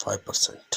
5%۔